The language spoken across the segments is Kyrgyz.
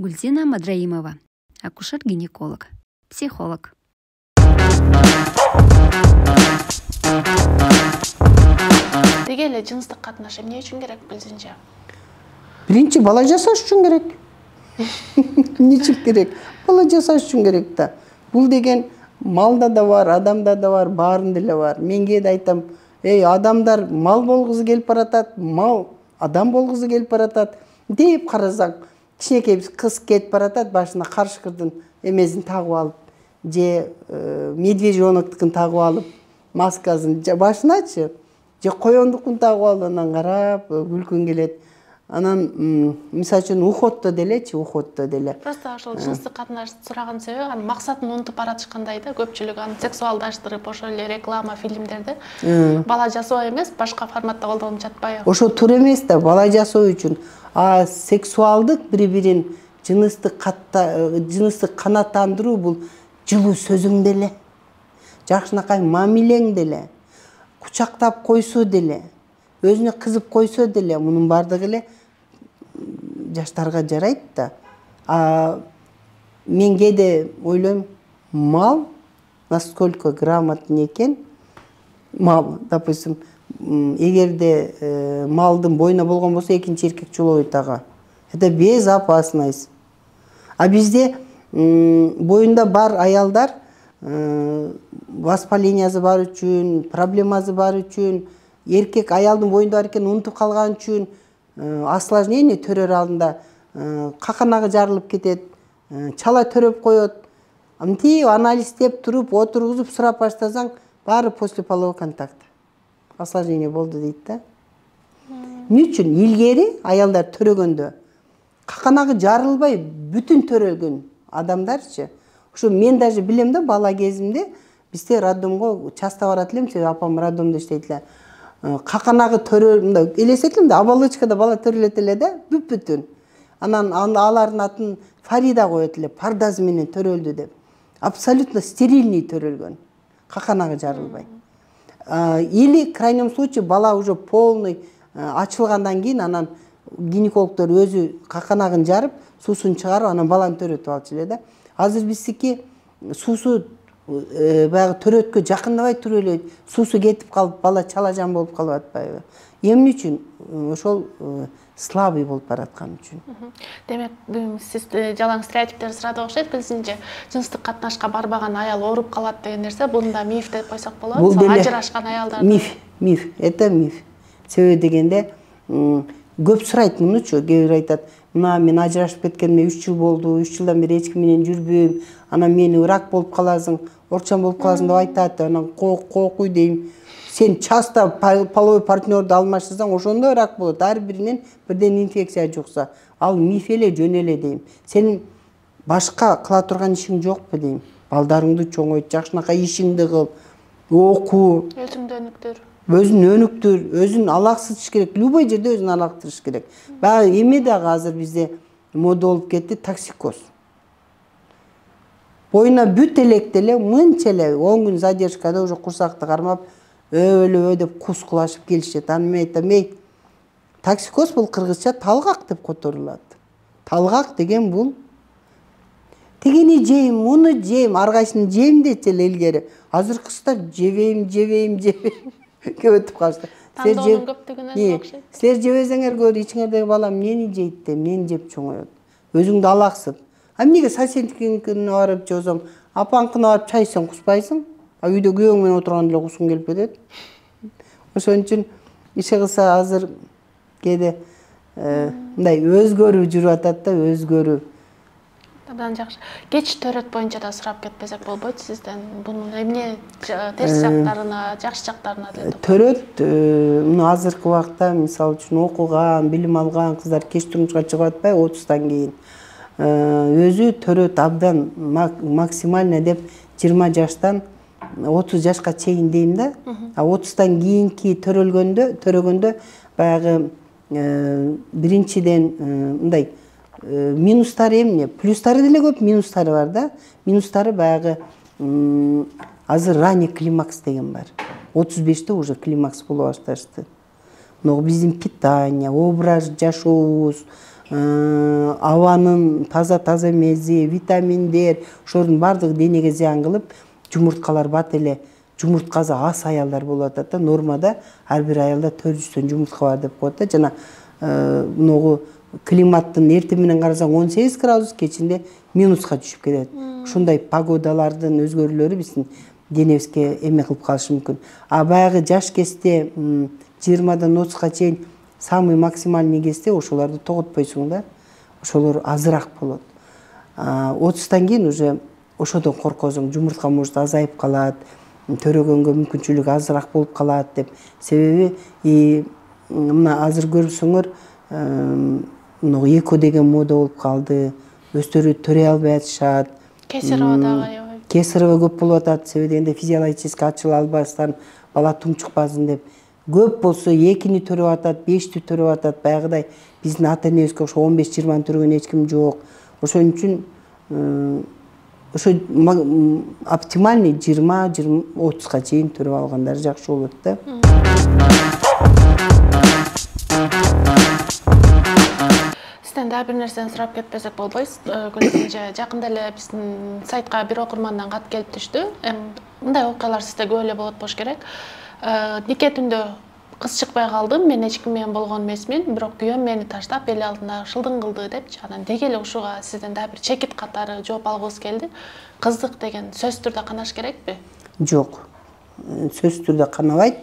Гульзина Мадраимова, акушер-гинеколог, психолог. Деге эле жыныстык катнаш эмне үчүн керек билсеңчи? Биринчи бала жасаш үчүн керек. Эмне үчүн керек? Бала жасаш үчүн керек да. Бул деген малда да бар, адамда да бар, баарында эле бар. Мен кээде айтам, адамдар мал болгусу келип баратат, мал адам болгусу келип баратат деп карасаң, кичинекей кыз кетип баратат, башына карышкырдын эмесин тагып алып, же медвежоноктукун тагып алып, маскасын башыначы, же коёндукун тагып алып, анан карап күлкүң келет. Анан мисалы үчүн уходдо деле. Просто ошол жыныстык катнаш сураган себеби, анын максатын унутуп баратышкандай да, көпчүлүк аны сексуалдаштырып, ошол эле реклама, фильмдерде бала жасоо эмес, башка форматта колдонуп жатпайбы? Ошо туура эмес да, бала жасоо үчүн. Сексуалдык бири-бирин жыныстык канааттандыруу бул жылуу сөзүң деле, жакшынакай мамилең деле, кучактап койсо деле, өзүнө кызып койсо деле, мунун бардыгы эле жаштарга жарайт да. Мен кээде ойлойм, мал насколько грамотный экен, мал, допустим, эгерде малдын боюна болгон болсо экинчи эркек жолобойт ага. Это безопасность. А бизде боюнда бар аялдар воспалениясы бар үчүн, проблемасы бар үчүн, эркек аялдын боюнда бар экенин унутуп калган үчүн осложнение төрөр алдында каканагы жарылып кетет, чала төрөп коет. Мынтип анализдеп туруп, отургузуп сурап баштасаң, баары после половой контакт. Осложнение болду дейт да. Эмне үчүн? Илгери аялдар төрөгөндө каканагы жарылбай бүтүн төрөлгөн адамдарчы. Ошо мен даже билем да, бала кезимде бизде роддомго часто барат элем, себеби апам роддомдо иштейт эле. Каканагы төрөлгөндө элестет элем да, оболочкада бала төрөлөт эле да, бүт-бүтүн. Анан алардын атын Фарида коет эле, пардазы менен төрөлдү деп. Абсолютно стерильный төрөлгөн. Каканагы жарылбай. Или в крайнем случае бала уже полный ачылгандан кийин анан гинекологдор өзү каканагын жарып, суусун чыгарып, анан баланы төрөтүп алчу эле да. Азыр биздики суусу баягы төрөткө жакындабай туруп эле суусу кетип калып, бала чалажан болуп калып атпайбы? Эмне үчүн? Ошол слабый болуп бараткан үчүн. Демек, сиз жалаң стереотиптер сурады окшойт, билсеңчи, жыныстык катнашка барбаган аял ооруп калат деген нерсе, бул да миф деп койсок болобу? Ажырашкан аялдар. Миф, это миф. Себеби дегенде көп сурайт мунучу, кээ бир айтат, мына мен ажырашып кеткениме 3 жыл болду, 3 жылдан бери эч ким менен жүрбөйм, анан мени рак болуп каласың, орчан болуп каласың деп айтат, анан кокуй дейм. Сен часто половой партнерду алмаштырсаң, ошондо рак болот. Ар биринен бирден инфекция жукса, ал миф эле, жөн эле дейм. Сен башка кыла турган ишиң жокпу дейм. Балдарыңды чоңойт, жакшынакай ишиңди кыл, оку. Өзүн өнүктүр, өзүн алаксытыш керек. Любой жерде өзүн алактырыш керек. Баягы эме дагы азыр бизде мода болуп кетти, токсикоз. Боюна бүт электе эле, мынча эле 10 күн задержкада уже курсакты кармап, өлө деп кускулашып келишет. Аны мен айтам, токсикоз бул кыргызча талгак деп которулат. Талгак деген бул тигини жейм, муну жейм, ар кайсысын жейм дечи эле илгери. Азыркысында жебейм. Көп өтүп калышты. Тандоонун көптүгүнөн окшойт. Силер жебесеңер көрү, ичиңердеги балам мени жейт деп, мени жеп чоңоет. Өзүңдү алаксып. Эмнеге соседникине барып жосоң, апаңкына барып чайсың, куспайсың? Үйдө күйөөң менен отурган эле кускуң келип кетет. Ошон үчүн иши кылса азыр кээде мындай өзгөрүү жүрүп атат да, өзгөрүү. Абдан жакшы. Кеч төрөт боюнча да сурап кетпесек болбойт сизден. Бунун эмне терс жактарына, жакшы жактарына деп. Төрөт мына азыркы убакта мисалы үчүн окуган, билим алган кыздар кеч турмушка чыгып атпай 30тан кийин. Өзү төрөт абдан максимально деп 20 жаштан 30 жашка чейин дейм да. 30тан кийинки төрөгөндө баягы биринчиден мындай минустары эмне? Плюстары деле көп, минустары бар да. Минустары баягы азыр ранний климакс деген бар. 35те уже климакс боло башташты. Но биздин питание, образ жашообуз, абанын таза мези, витаминдер, ошолордун баардыгы денеге зыян кылып, жумурткалар бат эле жумурткасы аз аялдар болуп атат да. Нормада ар бир аялда 400төн жумуртка бар деп коет да. Жана мыногу климаттын эртең менен карасаң 18 градус, кечинде минуска түшүп кетет. Ушундай погодалардын өзгөрүүлөрү биздин денебизге эме кылып калышы мүмкүн. А баягы жаш кезде 20дан 30га чейин самый максимальный кезде ошолорду тоготпойсуң да. Ошолор азыраак болот. 30тан кийин уже ошодон коркосуң, жумуртка может азайып калат, төрөгөнгө мүмкүнчүлүк азыраак болуп калат деп. Себеби мына азыр көрсөңөр мына эко деген мода болуп калды. Өздөрү төрөй албай атышат. Кесарево көп болуп атат. Себеби дегенде физиологически ачыла албастан бала тумчукпасын деп. Көп болсо 2-ни төрөп атат, 5-ти төрөп атат. Баягыдай биздин ата-энебизге ошо 15-20 төрөгөн эч ким жок. Ошон үчүн ошо оптимальный 20-30га чейин төрөп алгандар жакшы болот да. Сизден дагы бир нерсени сурап кетпесек болбойбуз. Гүлсинже, жакында эле биздин сайтка бир окурмандан кат келип түштү. Мындай окуялар сизде көп эле болот болуш керек. Нике түндө кыз чыкпай калдым, мен эч ким менен болгон эмесмин, бирок күйөөм мени таштап эл алдында шылдың кылды депчи. Анан деги эле ушуга сизден дагы бир чекит катары жооп алгыбыз келди. Кыздык деген сөзсүз түрдө канаш керекпи? Жок. Сөзсүз түрдө канабайт.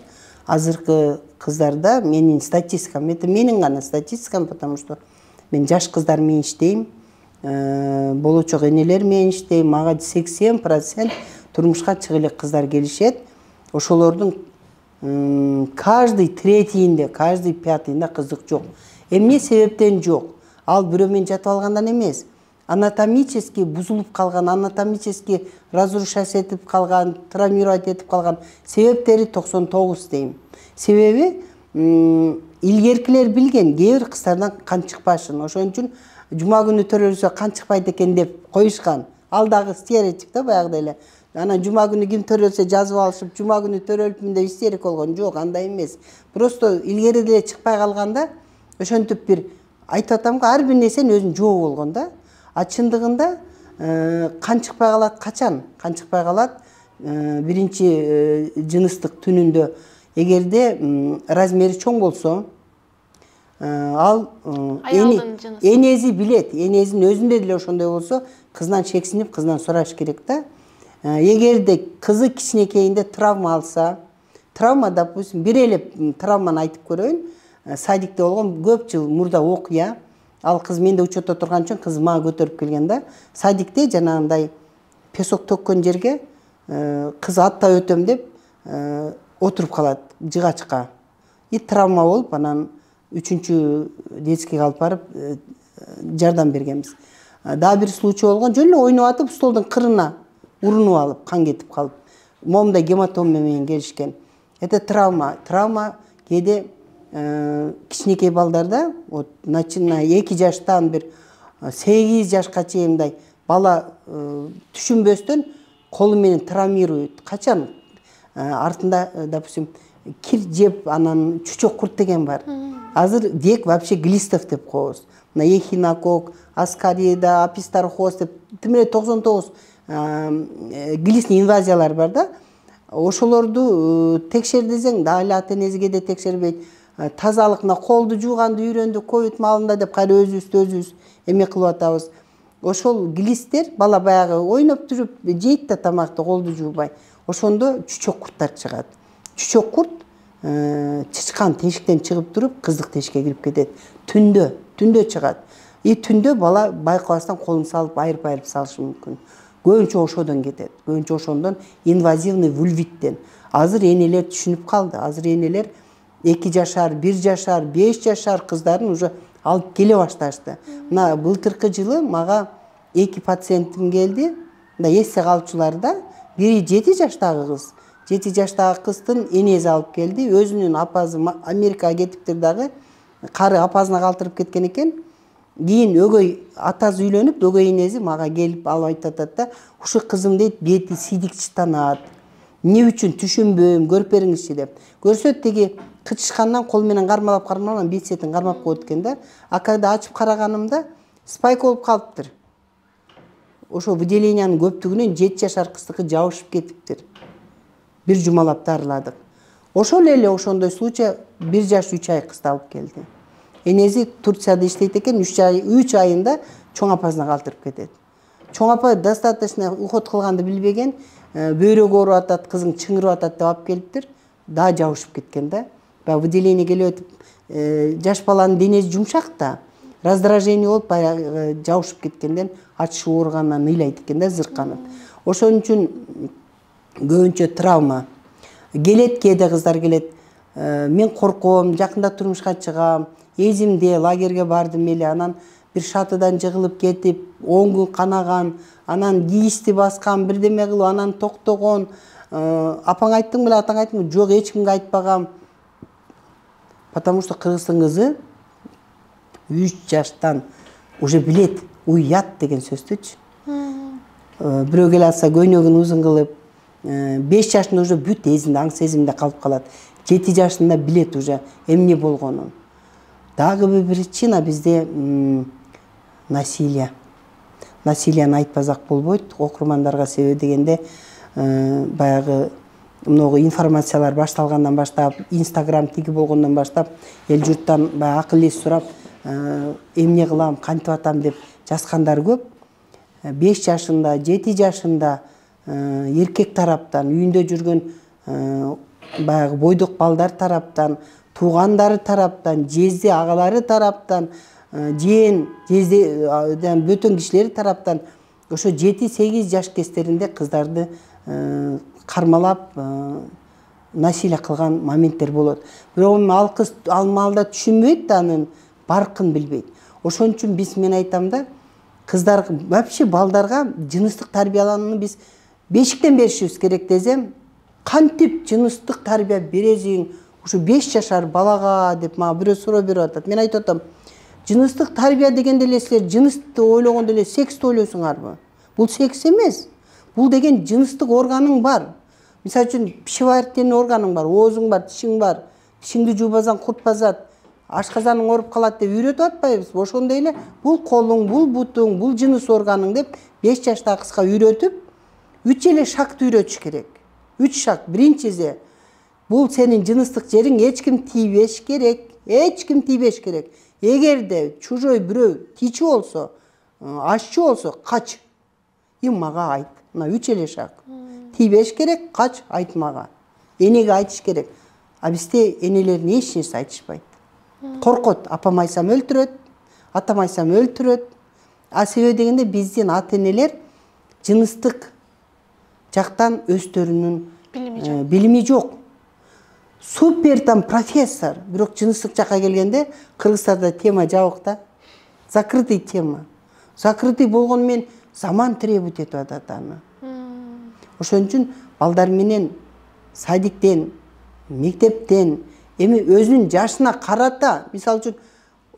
Азыркы кыздарда менин статистикам, это менин гана статистикам, потому что мен жаш кыздар менен иштейм, болочок энелер менен иштейм. Мага 80% турмушка чыгып элек кыздар келишет. Ошолордун каждый третийинде, каждый пятыйында кыздык жок. Эмне себептен жок? Ал бирөө менен жатып алгандан эмес. Анатомически бузулуп калган, анатомически разрушаться этип калган, травмировать этип калган себептери 99 дейм. Себеби илгеркилер билген, кээ бир кыздардан кан чыкпашын. Ошон үчүн жума күнү төрөлсө кан чыкпайт экен деп коюшкан. Ал дагы стереотип да баягыдай эле. Анан жума күнү ким төрөлсө жазып алышып, жума күнү төрөлүпмүн деп истерик болгон. Жок, андай эмес. Просто илгери деле чыкпай калганда ошентип бир айтып атам го, ар бир нерсенин өзүнүн жообу болгон да. А чындыгында кан чыкпай калат качан? Кан чыкпай калат биринчи жыныстык түнүндө. Эгерде размери чоң болсо, ал энези билет, энезин өзүндө деле ошондой болсо, кыздан шексинип, кыздан сураш керек да. Эгерде кызы кичинекейинде травма алса, травма, допустим, бир эле травманы айтып көрөйүн. Садикте болгон көп жыл мурда окуя. Ал кыз менде учетто турган үчүн кыз мага көтөрүп келген да. Садикте жанагындай песок төккөн жерге кыз аттап өтөм деп отуруп калат жыгачка. И травма болуп, анан 3-чү детскийге алып барып жардам бергенбиз. Дагы бир случай болгон, жөн эле ойноп атып столдун кырына урунуп алып, кан кетип калып, момундай гематома менен келишкен. Это травма. Травма кээде кичинекей балдарда, вот начиная 2 жаштан бир 8 жашка чейиндай бала түшүнбөстөн колу менен травмирует. Качан? Артында, допустим, кир жеп, анан чучок курт деген бар. Азыр дек вообще глистов деп коебуз. Мына эхинокок, аскарида, апистархоз деп тим эле 99 глистный инвазиялар бар да. Ошолорду текшердесең, дагы эле ата-энеңизге да текшербейт. Тазалыкына колду жууганды үйрөндүк, ковид маалында деп кайра өзүбүз эме кылып атабыз. Ошол глисттер бала баягы ойноп жүрүп жейт да тамакты колду жуубай. Ошондо чучок курттар чыгат. Чучок курт чычкан тешиктен чыгып туруп, кыздык тешикке кирип кетет. Түндө чыгат. И түндө бала байкабастан колун салып, айырып салышы мүмкүн. Көбүнчө ошодон кетет. Көбүнчө ошондон инвазивный вульвиттен. Азыр энелер түшүнүп калды. Азыр энелер 2 жашар, 1 жашар, 5 жашар кыздарын уже алып келе башташты. Мына былтыркы жылы мага 2 пациентим келди. Мына эссе калчуларда бири 7 жаштагы кыз. 7 жаштагы кыздын энеси алып келди. Өзүнүн апасы Америкага кетиптир дагы. Кары апасына калтырып кеткен экен. Кийин өгөй атасы үйлөнүп, өгөй энеси мага келип алып айтып атат да, ушу кызым дейт, бети сидик чытанат. эмне үчүн түшүнбөйм, көрүп бериңизчи деп. Көрсө тиги кычышкандан кол менен кармалап бетсетин кармап коет экен да. А когда ачып караганымда спайк болуп калыптыр. Ошо выделениянын көптүгүнөн 7 жашар кыздыкы жабышып кетиптир. Бир жумалап дарыладык. Ошол эле ошондой случай 1 жаш 3 ай кызды алып келди. Энеси Турцияда иштейт экен, 3 айында чоң апасына калтырып кетет. Чоң апа достаточно уход кылганды билбеген, бөйрөгү ооруп атат, кызың чыңырып атат деп алып келиптир. Дагы жабышып кеткен да. Баягы выделение келип өтүп, жаш баланын денеси жумшак да. Раздражение болуп баягы жабышып кеткенден ачышы ооругандан ыйлайт экен да, зырканып. Ошон үчүн көбүнчө травма келет, кээде кыздар келет. Мен корком, жакында турмушка чыгам, эзимде лагерге бардым эле, анан бир шатыдан жыгылып кетип, 10 күн канаган, анан кийисти баскан, бирдеме кылып, анан токтогон. Апаң айттың беле, атаң айттың беле? Жок, эч кимге айтпагам. Потому что кыргыздын кызы 3 жаштан уже билет, уят деген сөздүчү. Бирөө келе атса көйнөгүн узун кылып, 5 жашында уже бүт эзинде, аң сезимде калып калат. 7 жашында билет уже эмне болгонун. Дагы bir причина бизде насилие. Насилияны айтпасак болбойт. Окурмандарга себеби дегенде баягы многу информациялар башталгандан баштап, Instagram тиги болгондон баштап, эл журттан баягы акыл эс сурап, эмне кылам, кантип атам деп жазгандар көп. 5 жашында, 7 жашында эркек тараптан, үйүндө жүргөн баягы бойдук балдар тараптан, туугандары тараптан, жезде агалары тараптан, жээн, жезден бөтөн кишилери тараптан ошо 7-8 жаш кездеринде кыздарды кармалап, насилие кылган моменттер болот. Бирок ал кыз ал маалда түшүнбөйт да, анын баркын билбейт. Ошон үчүн мен айтам да, кыздар вообще балдарга жыныстык тарбияланууну биз бешиктен беришибиз керек десем, кантип жыныстык тарбия бересиң, ушу 5 жашар балага деп мага бирөө суроо берип атат. Мен айтып атам, жыныстык тарбия дегенде эле силер жынысты ойлогондо эле сексти ойлойсуңарбы? Бул секс эмес. Бул деген жыныстык органың бар. Мисалы үчүн пищеварительный органың бар, оозуң бар, тишиң бар. Тишиңди жуубасаң курт басат, ашказаның ооруп калат деп үйрөтүп атпайбыз. Ошондой эле бул колуң, бул бутуң, бул жыныс органың деп 5 жаштагы кызга үйрөтүп, 3 эле шакты үйрөтүш керек. 3 шак. Биринчиси, бул сенин жыныстык жериң, эч ким тийбеш керек. Эч ким тийбеш керек. Эгерде чужой бирөө тийчү болсо, ашчы болсо, кач. И мага айт. Мына 3 эле шак. Тийбеш керек, кач, айт мага. Энеге айтыш керек. А бизде энелерин эч нерсе айтышпайт. Коркот, апам айтсам өлтүрөт, атам айтсам өлтүрөт. А себеби дегенде биздин ата-энелер жыныстык жактан өздөрүнүн билими жок. Супер там профессор, бирок жыныстык жакка келгенде Кыргызстанда тема жабык да. Закрытый тема. Закрытый болгону менен заман требует этип атат аны. Ошон үчүн балдар менен садиктен, мектептен, эми өзүнүн жашына карата, мисалы үчүн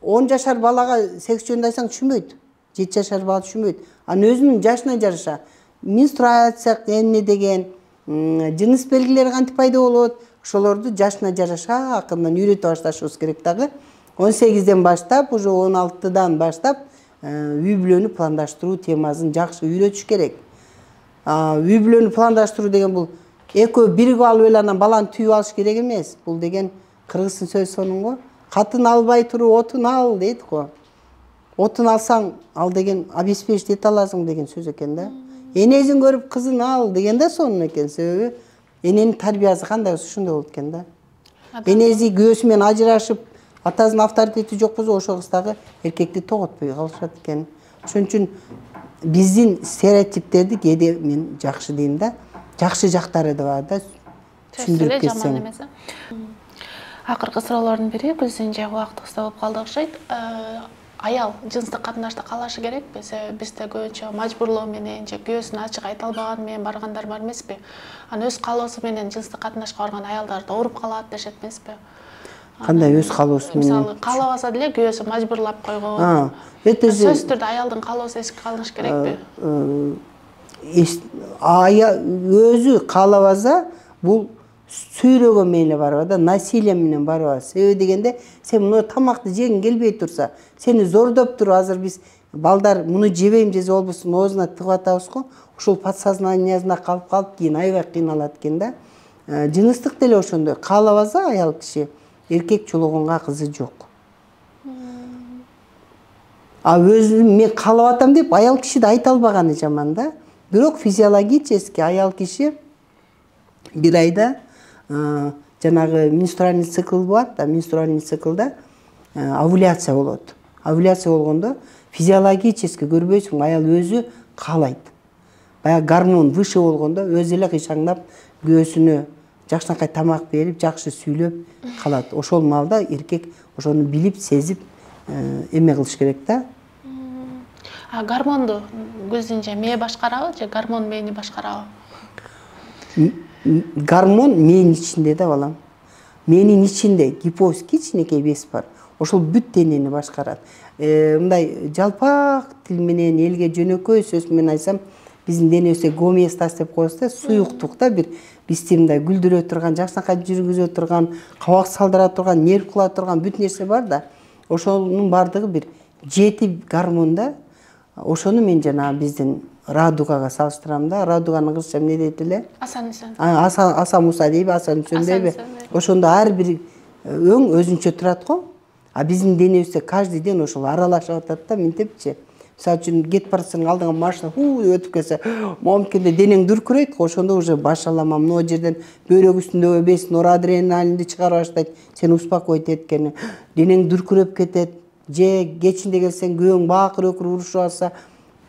10 жашар балага секс жөнүндө айтсаң түшүнбөйт. 7 жашар бала түшүнбөйт. Анын өзүнүн жашына жараша менструация эмне деген, жыныс белгилери кантип пайда болот, ошолорду жашына жараша акырынан үйрөтүп башташыбыз керек дагы. 18ден баштап, уже 16дан баштап үй бүлөнү пландаштыруу темасын жакшы үйрөтүш керек. Үй бүлөнү пландаштыруу деген бул экөө биригип алып эле анан баланы түйүп алыш керек эмес. Бул деген кыргыздын сөзү сонун го. Катын албай туруп отун ал дейт го. Отун алсаң, ал деген обеспечить эте аласың деген сөз экен да. Энесин көрүп кызын ал деген да сонун экен. Себеби эненин тарбиясы кандай ушундай болот экен да. Энеси күйөөсү менен ажырашып, атасынын авторитети жок болсо, ошол кыз дагы эркекти тоготпой калышат экен. Ошон үчүн биздин стереотиптерди кээде мен жакшы дейм да. Жакшы жактары да бар да. Түшүндүрүп кетсең. Акыркы суроолордун бири биздин жай убактыбыз да болуп калды окшойт. Аял жыныстык катнашты каалашы керекпи? Бизде көбүнчө мажбурлоо менен же күйөөсүн ачык айта албаганы менен баргандар бар эмеспи? Анан өз каалоосу менен жыныстык катнашка барган аялдар да ооруп калат дешет эмеспи? Кандай өз каалоосу менен? Мисалы, каалабаса деле күйөөсү мажбурлап койгон. Сөзсүз түрдө аялдын каалоосу эске алыныш керекпи? өзү каалабаса бул сүйрөгө мейли барбайт да, насилие менен барбайт. Себеби дегенде сен муну тамакты жегиң келбей турса, сени зордоп туруп азыр биз балдар муну жебейм десе болбосун оозуна тыгып атабыз го. Ушул подсознаниясында калып кийин аябай кыйналат экен да. Жыныстык деле ошондой. Каалабаса аял киши эркек чулугунга кызы жок. Өзүм мен каалап атам деп аял киши да айта албаганы жаман да. Бирок физиологически аял киши бир айда жанагы менструальный цикл бар да, менструальный циклда овуляция болот. Овуляция болгондо физиологически көрбөйсүң, аял өзү каалайт. Баягы гормон выше болгондо өзү эле кыйшаңдап күйөөсүнө жакшынакай тамак берип, жакшы сүйлөп калат. Ошол маалда эркек ошону билип, сезип эме кылыш керек да. Гормонду көзүнчө мээ башкарабы же гормон мээни башкарабы? Гормон мээнин ичинде да балам. Мээнин ичинде гипофиз кичинекей без бар. Ошол бүт денени башкарат. Мындай жалпак тил менен элге жөнөкөй сөз менен айтсам, биздин денебизде гомеостаз деп коебуз да, суюктук да, бир бизди мындай күлдүрө турган, жакшынакай жүргүзө турган, кабак салдыра турган, нерв кыла турган бүт нерсе бар да. Ошонун бардыгы бир 7 гормон да. Ошону мен жана биздин радугага салыштырам да. Радуганын кыргызча эмне дейт эле? Асан Үсөн. Аса Муса дейби, Асан Үсөн дейби? Ошондо ар бир өң өзүнчө турат го. Биздин денебизде каждый день ошол аралашып атат да, минтепчи. Мисалы үчүн кетип барсаң алдыңа машина өтүп келсе, момкинде денең дүркүрөйт го, ошондо уже башалама могу жерден бөйрөк үстүндөгү без норадреналинди чыгарып баштайт. Сени успокоить эткени. Денең дүркүрөп кетет. Же кечинде келсең күйөөң бакыр өкүр урушуп алса,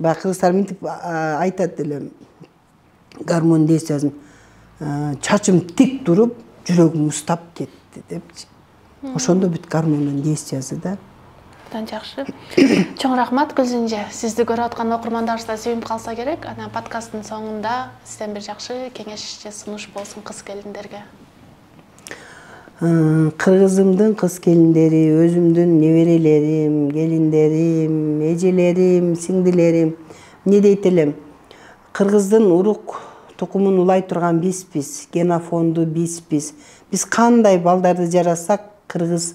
баягы кыргыздар минтип айтат эле. Гормон действиясын чачым тик туруп, жүрөгүм устап кетти депчи. Ошондо бүт гормондун действиясы да. Абдан жакшы. Чоң рахмат Гүлзинже. Сизди көрүп аткан окурмандарыбыз да сүйүнүп калса керек. Анан подкасттын соңунда сизден бир жакшы кеңеш же сунуш болсун кыз келиндерге. Кыргызымдын кыз келиндери, өзүмдүн неберелерим, келиндерим, эжелерим, сиңдилерим, эмне дейт элем? Кыргыздын урук тукумун улай турган бизбиз, генофонду бизбиз. Биз кандай балдарды жаратсак, кыргыз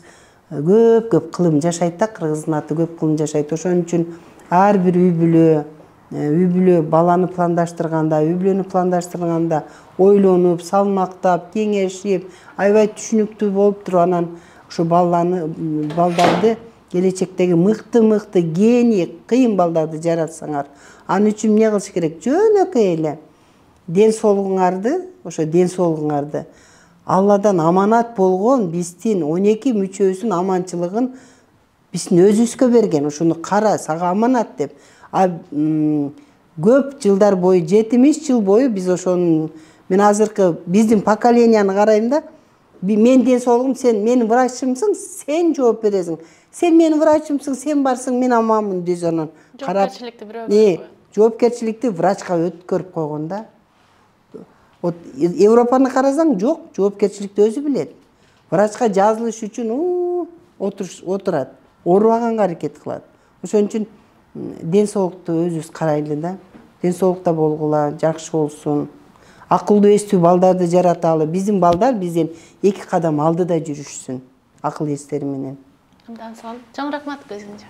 көп кылым жашайт да, кыргыздын аты көп кылым жашайт. Ошон үчүн ар бир үй бүлө баланы пландаштырганда ойлонуп, салмактап, кеңешип, аябай түшүнүктүү болуп туруп, анан ушу балдарды келечектеги мыкты гений, кыйын балдарды жаратсаңар. Анын үчүн эмне кылыш керек? Жөнөкөй эле ден соолугуңарды Алладан аманат болгон биздин 12 мүчөсүн аманчылыгын биздин өзүбүзгө берген. Ушуну кара, сага аманат деп. Көп жылдар бою, 70 жыл бою биз ошону, мен азыркы биздин поколенияны карайм да, мен ден соолугум, сен менин врачымсың, сен жооп бересиң. Сен менин врачымсың, сен барсың, мен аманмын дейсиң. Анан карап, жоопкерчиликти врачка өткөрүп койгон да. Европаны карасаң, жок, жоопкерчиликти өзү билет. Врачка жазылыш үчүн отурат, оорубаганга аракет кылат. Ошон үчүн ден соолукту өзүбүз карайлы да. Ден соолукта болгула, жакшы болсун. Акылдуу эстүү балдарды жараталы. Биздин балдар бизден 2 кадам алдыда жүрүшсүн, акыл эстери менен. Абдан сонун. Чоң рахмат Гүлзинже.